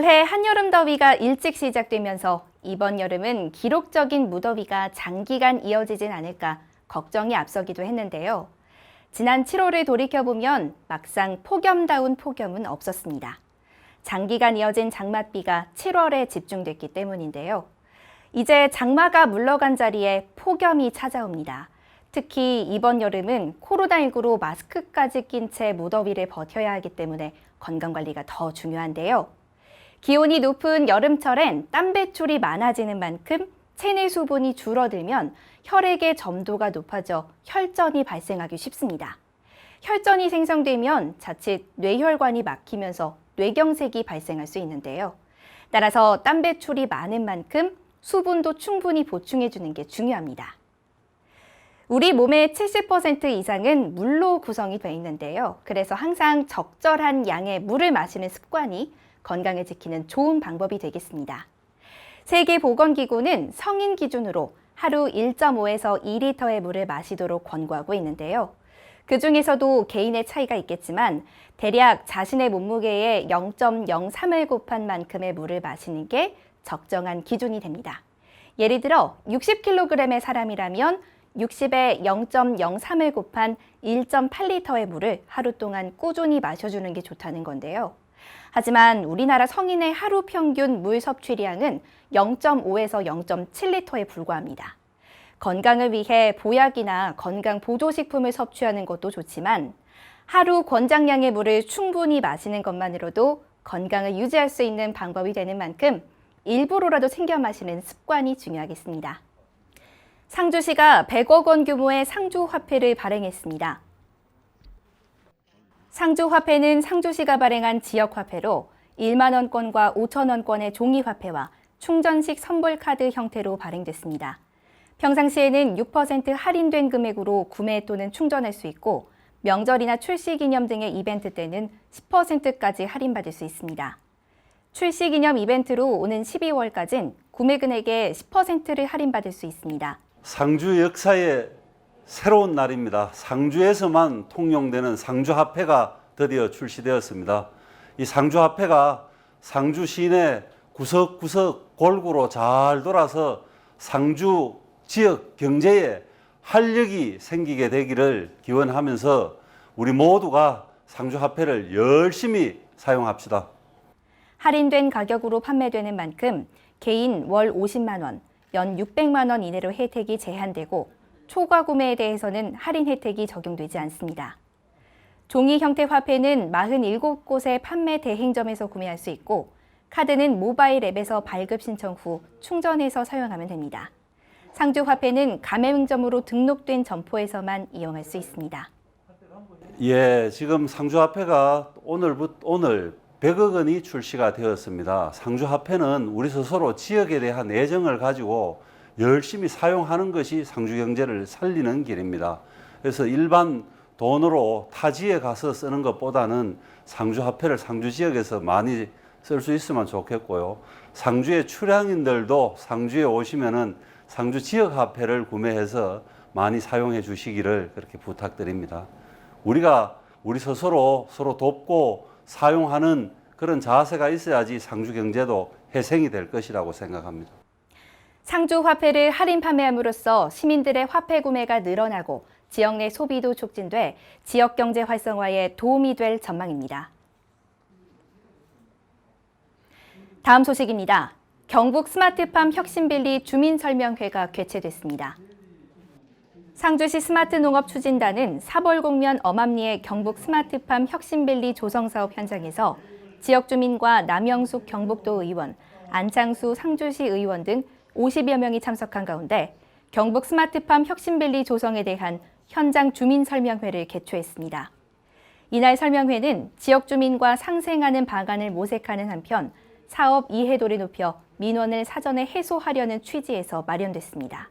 올해 한여름 더위가 일찍 시작되면서 이번 여름은 기록적인 무더위가 장기간 이어지진 않을까 걱정이 앞서기도 했는데요. 지난 7월을 돌이켜보면 막상 폭염다운 폭염은 없었습니다. 장기간 이어진 장맛비가 7월에 집중됐기 때문인데요. 이제 장마가 물러간 자리에 폭염이 찾아옵니다. 특히 이번 여름은 코로나19로 마스크까지 낀 채 무더위를 버텨야 하기 때문에 건강관리가 더 중요한데요. 기온이 높은 여름철엔 땀 배출이 많아지는 만큼 체내 수분이 줄어들면 혈액의 점도가 높아져 혈전이 발생하기 쉽습니다. 혈전이 생성되면 자칫 뇌혈관이 막히면서 뇌경색이 발생할 수 있는데요. 따라서 땀 배출이 많은 만큼 수분도 충분히 보충해주는 게 중요합니다. 우리 몸의 70% 이상은 물로 구성이 되어 있는데요. 그래서 항상 적절한 양의 물을 마시는 습관이 건강을 지키는 좋은 방법이 되겠습니다. 세계보건기구는 성인 기준으로 하루 1.5에서 2리터의 물을 마시도록 권고하고 있는데요. 그중에서도 개인의 차이가 있겠지만 대략 자신의 몸무게의 0.03을 곱한 만큼의 물을 마시는 게 적정한 기준이 됩니다. 예를 들어 60kg의 사람이라면 60에 0.03을 곱한 1.8리터의 물을 하루 동안 꾸준히 마셔주는 게 좋다는 건데요. 하지만 우리나라 성인의 하루 평균 물 섭취량은 0.5에서 0.7리터에 불과합니다. 건강을 위해 보약이나 건강 보조식품을 섭취하는 것도 좋지만 하루 권장량의 물을 충분히 마시는 것만으로도 건강을 유지할 수 있는 방법이 되는 만큼 일부러라도 챙겨 마시는 습관이 중요하겠습니다. 상주시가 100억 원 규모의 상주화폐를 발행했습니다. 상주화폐는 상주시가 발행한 지역화폐로 1만 원권과 5천 원권의 종이화폐와 충전식 선불카드 형태로 발행됐습니다. 평상시에는 6% 할인된 금액으로 구매 또는 충전할 수 있고 명절이나 출시기념 등의 이벤트 때는 10%까지 할인받을 수 있습니다. 출시기념 이벤트로 오는 12월까지는 구매 금액의 10%를 할인받을 수 있습니다. 상주 역사의 새로운 날입니다. 상주에서만 통용되는 상주화폐가 드디어 출시되었습니다. 이 상주화폐가 상주 시내 구석구석 골고루 잘 돌아서 상주 지역 경제에 활력이 생기게 되기를 기원하면서 우리 모두가 상주화폐를 열심히 사용합시다. 할인된 가격으로 판매되는 만큼 개인 월 50만 원, 연 600만 원 이내로 혜택이 제한되고 초과 구매에 대해서는 할인 혜택이 적용되지 않습니다. 종이 형태 화폐는 47곳의 판매 대행점에서 구매할 수 있고 카드는 모바일 앱에서 발급 신청 후 충전해서 사용하면 됩니다. 상주 화폐는 가맹점으로 등록된 점포에서만 이용할 수 있습니다. 예, 지금 상주화폐가 오늘 100억 원이 출시가 되었습니다. 상주화폐는 우리 스스로 지역에 대한 애정을 가지고 열심히 사용하는 것이 상주 경제를 살리는 길입니다. 그래서 일반 돈으로 타지에 가서 쓰는 것보다는 상주화폐를 상주 지역에서 많이 쓸 수 있으면 좋겠고요. 상주의 출향인들도 상주에 오시면은 상주 지역 화폐를 구매해서 많이 사용해 주시기를 그렇게 부탁드립니다. 우리가 우리 스스로 서로 돕고 사용하는 그런 자세가 있어야지 상주 경제도 회생이 될 것이라고 생각합니다. 상주 화폐를 할인 판매함으로써 시민들의 화폐 구매가 늘어나고 지역 내 소비도 촉진돼 지역 경제 활성화에 도움이 될 전망입니다. 다음 소식입니다. 경북 스마트팜 혁신밸리 주민설명회가 개최됐습니다. 상주시 스마트농업추진단은 사벌곡면 엄암리의 경북 스마트팜 혁신밸리 조성사업 현장에서 지역 주민과 남영숙 경북도 의원, 안창수 상주시 의원 등 50여 명이 참석한 가운데 경북 스마트팜 혁신밸리 조성에 대한 현장 주민설명회를 개최했습니다. 이날 설명회는 지역 주민과 상생하는 방안을 모색하는 한편 사업 이해도를 높여 민원을 사전에 해소하려는 취지에서 마련됐습니다.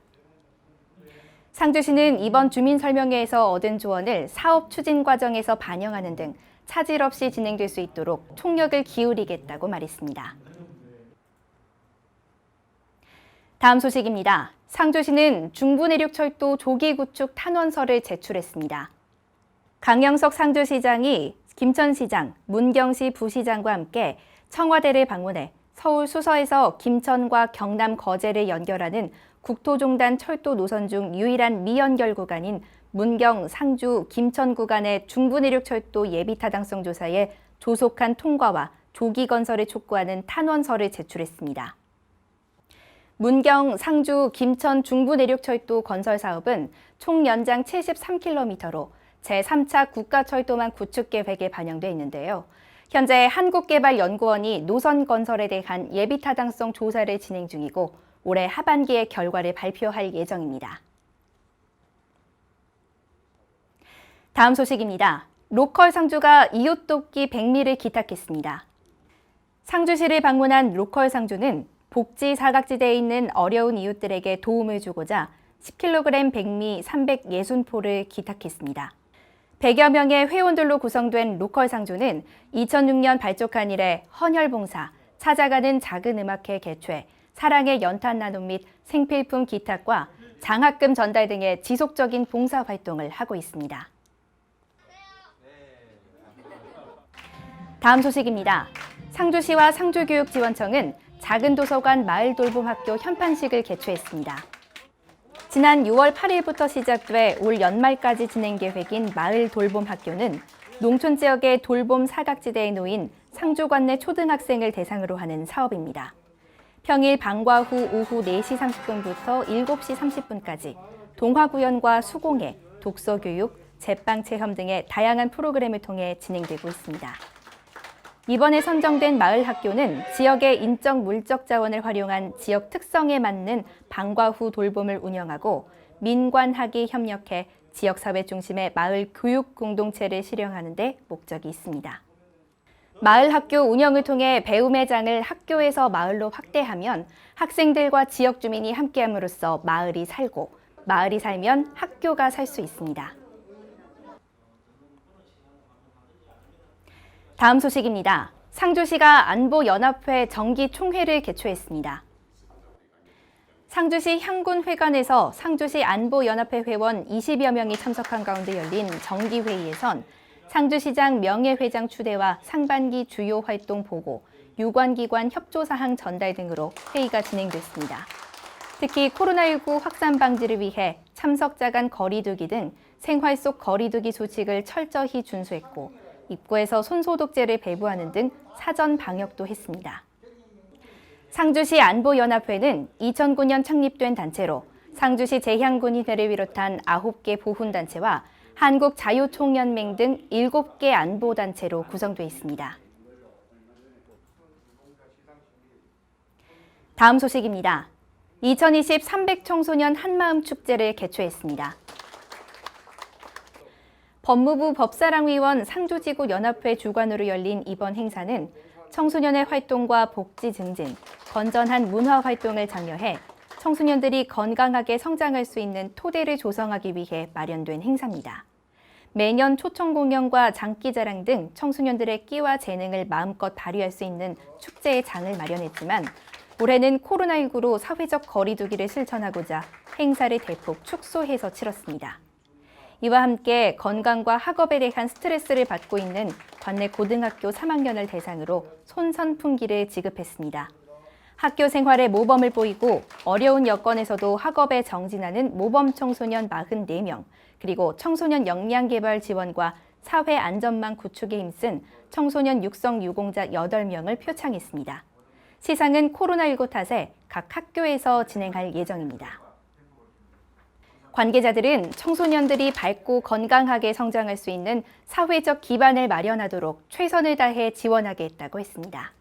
상주시는 이번 주민설명회에서 얻은 조언을 사업 추진 과정에서 반영하는 등 차질 없이 진행될 수 있도록 총력을 기울이겠다고 말했습니다. 다음 소식입니다. 상주시는 중부내륙철도 조기 구축 탄원서를 제출했습니다. 강영석 상주시장이 김천시장, 문경시 부시장과 함께 청와대를 방문해 서울 수서에서 김천과 경남 거제를 연결하는 국토종단 철도 노선 중 유일한 미연결 구간인 문경, 상주, 김천 구간의 중부내륙철도 예비타당성 조사에 조속한 통과와 조기 건설을 촉구하는 탄원서를 제출했습니다. 문경, 상주, 김천 중부내륙철도 건설 사업은 총 연장 73km로 제3차 국가철도망 구축 계획에 반영돼 있는데요. 현재 한국개발연구원이 노선 건설에 대한 예비타당성 조사를 진행 중이고 올해 하반기에 결과를 발표할 예정입니다. 다음 소식입니다. 로컬 상주가 이웃 돕기 백미를 기탁했습니다. 상주시를 방문한 로컬 상주는 복지 사각지대에 있는 어려운 이웃들에게 도움을 주고자 10kg 백미 360포를 기탁했습니다. 100여 명의 회원들로 구성된 로컬 상주는 2006년 발족한 이래 헌혈봉사, 찾아가는 작은 음악회 개최, 사랑의 연탄 나눔 및 생필품 기탁과 장학금 전달 등의 지속적인 봉사 활동을 하고 있습니다. 다음 소식입니다. 상주시와 상주교육지원청은 작은 도서관 마을 돌봄 학교 현판식을 개최했습니다. 지난 6월 8일부터 시작돼 올 연말까지 진행 계획인 마을 돌봄 학교는 농촌 지역의 돌봄 사각지대에 놓인 상주관 내 초등학생을 대상으로 하는 사업입니다. 평일 방과 후 오후 4시 30분부터 7시 30분까지 동화 구연과 수공예, 독서 교육, 제빵 체험 등의 다양한 프로그램을 통해 진행되고 있습니다. 이번에 선정된 마을 학교는 지역의 인적 물적 자원을 활용한 지역 특성에 맞는 방과 후 돌봄을 운영하고 민관학이 협력해 지역사회 중심의 마을 교육 공동체를 실현하는 데 목적이 있습니다. 마을 학교 운영을 통해 배움의 장을 학교에서 마을로 확대하면 학생들과 지역 주민이 함께함으로써 마을이 살고 마을이 살면 학교가 살 수 있습니다. 다음 소식입니다. 상주시가 안보연합회 정기총회를 개최했습니다. 상주시 향군회관에서 상주시 안보연합회 회원 20여 명이 참석한 가운데 열린 정기회의에선 상주시장 명예회장 추대와 상반기 주요 활동 보고, 유관기관 협조사항 전달 등으로 회의가 진행됐습니다. 특히 코로나19 확산 방지를 위해 참석자 간 거리두기 등 생활 속 거리두기 수칙을 철저히 준수했고 입구에서 손소독제를 배부하는 등 사전 방역도 했습니다. 상주시 안보연합회는 2009년 창립된 단체로 상주시 재향군인회를 비롯한 9개 보훈단체와 한국자유총연맹 등 7개 안보단체로 구성되어 있습니다. 다음 소식입니다. 2020 300청소년 한마음 축제를 개최했습니다. 법무부 법사랑위원 상주지구 연합회 주관으로 열린 이번 행사는 청소년의 활동과 복지 증진, 건전한 문화 활동을 장려해 청소년들이 건강하게 성장할 수 있는 토대를 조성하기 위해 마련된 행사입니다. 매년 초청 공연과 장기자랑 등 청소년들의 끼와 재능을 마음껏 발휘할 수 있는 축제의 장을 마련했지만 올해는 코로나19로 사회적 거리두기를 실천하고자 행사를 대폭 축소해서 치렀습니다. 이와 함께 건강과 학업에 대한 스트레스를 받고 있는 관내 고등학교 3학년을 대상으로 손선풍기를 지급했습니다. 학교 생활에 모범을 보이고 어려운 여건에서도 학업에 정진하는 모범 청소년 44명, 그리고 청소년 역량 개발 지원과 사회 안전망 구축에 힘쓴 청소년 육성 유공자 8명을 표창했습니다. 시상은 코로나19 탓에 각 학교에서 진행할 예정입니다. 관계자들은 청소년들이 밝고 건강하게 성장할 수 있는 사회적 기반을 마련하도록 최선을 다해 지원하겠다고 했습니다.